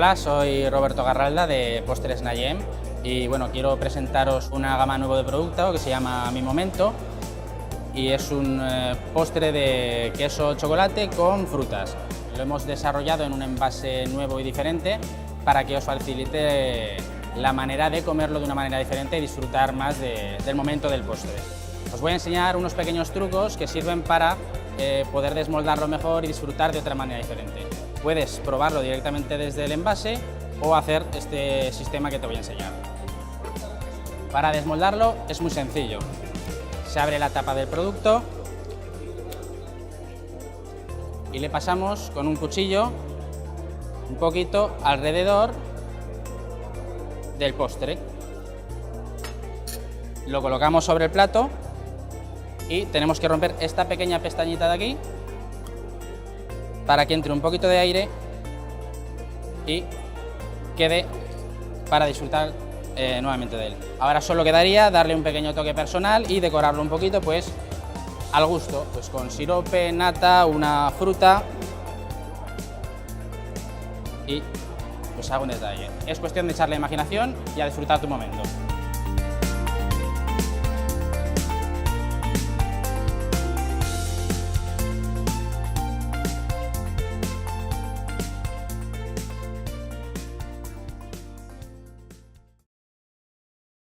Hola, soy Roberto Garralda de Postres Nayem y bueno, quiero presentaros una gama nueva de producto que se llama Mi Momento y es un postre de queso chocolate con frutas. Lo hemos desarrollado en un envase nuevo y diferente para que os facilite la manera de comerlo de una manera diferente y disfrutar más del momento del postre. Os voy a enseñar unos pequeños trucos que sirven para poder desmoldarlo mejor y disfrutar de otra manera diferente. Puedes probarlo directamente desde el envase o hacer este sistema que te voy a enseñar. Para desmoldarlo es muy sencillo. Se abre la tapa del producto y le pasamos con un cuchillo un poquito alrededor del postre. Lo colocamos sobre el plato y tenemos que romper esta pequeña pestañita de aquí para que entre un poquito de aire y quede para disfrutar nuevamente de él. Ahora solo quedaría darle un pequeño toque personal y decorarlo un poquito pues al gusto, pues con sirope, nata, una fruta y pues algún detalle. Es cuestión de echarle imaginación y a disfrutar tu momento.